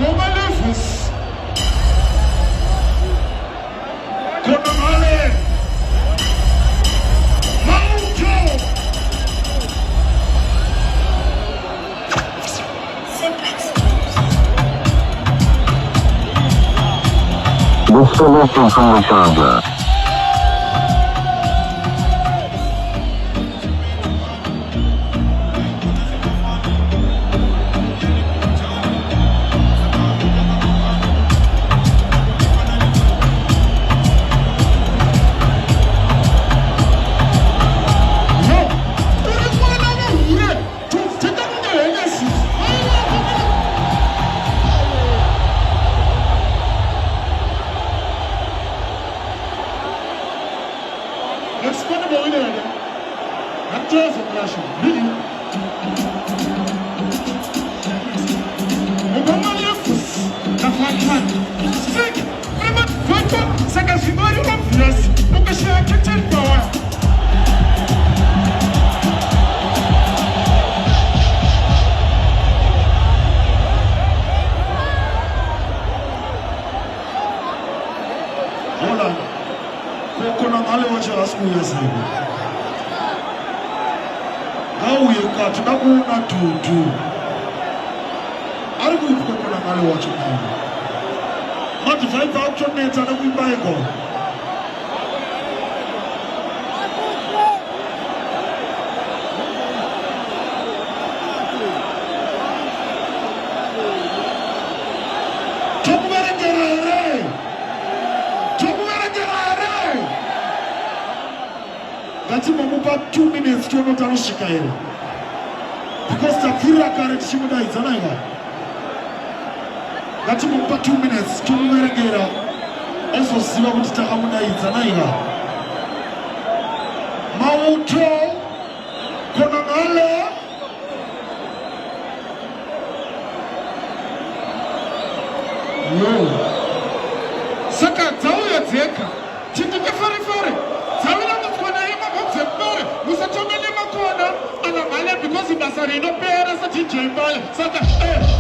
Momalefus. Konamale. Maujo. Disconnecting from the charger. About 2 minutes to not Shikael. Because the Kira current Shimada is another. That's about 2 minutes to Meragera. Also, Simabuta Hamada is another. Mauto Konamale. No. Saka Tauya Zeka. Chitika Fari. Because he doesn't know parents are teaching by such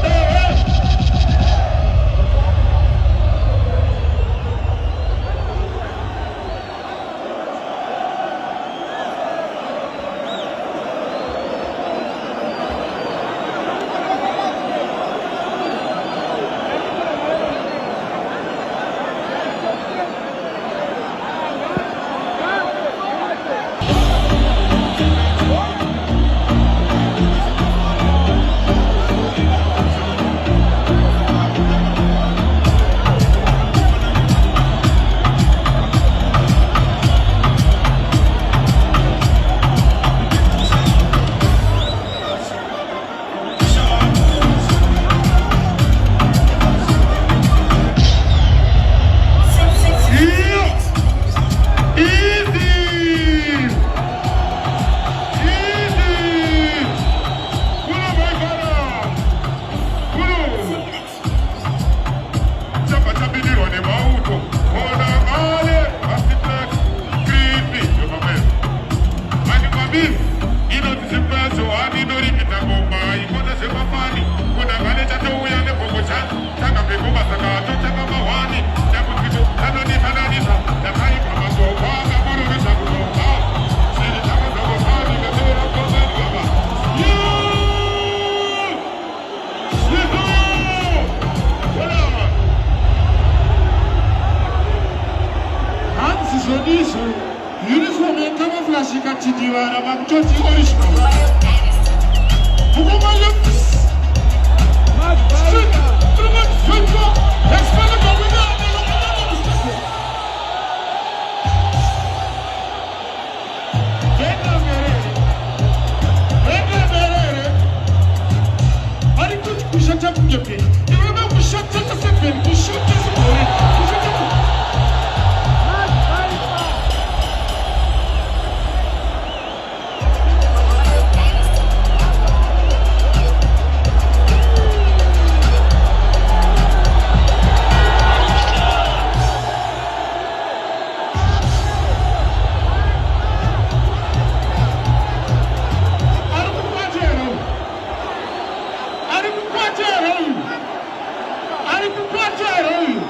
Ali kukwata ero.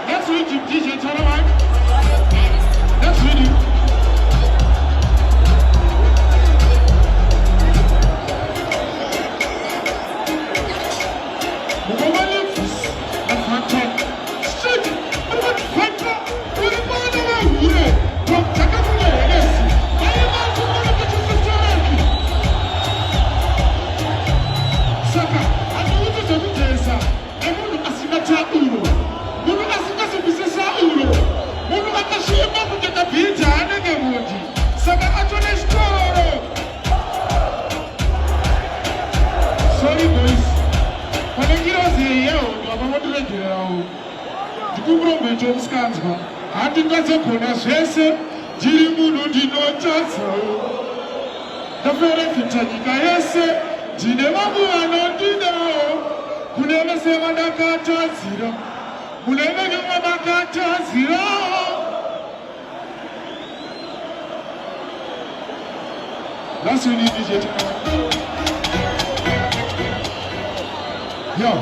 That's what you DJ tell him. That's really. Sorry boys, when I get out here, I'm not going to get out. The Google Major scans, I think that's a pronunciation. Jirimu di no chance. The very fitting I say, Jinemabu and Dino. Who never say Madaka zero. Who never knew Madaka zero. That's what you need DJ. Yo,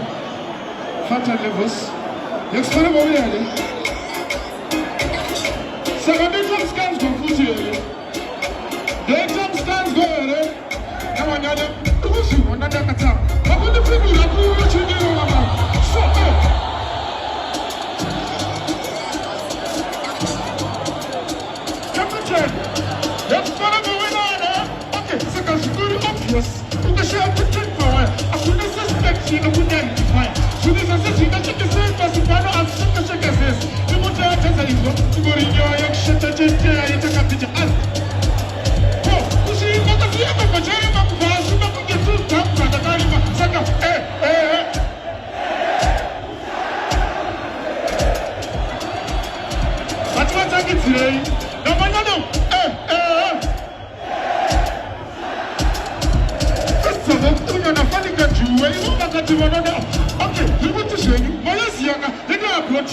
Fanta levels. You explain what we are. Second time scans confuse you. The time scans go ahead. Now another. Who's you? Another attack. But when the people are doing what you do, so temperature. Let's follow the winner. Okay, second is very obvious. You can share the trick for it. I couldn't suspect you would identify. So this is a check the same as if I don't have such a check as this. You would tell us that you go in your shit to take a picture. Oh, you see, what the fear of a giant of us, you don't get too tough for the kind of second. That's what I get today. No. Okay, you want to say, my young, they don't approach.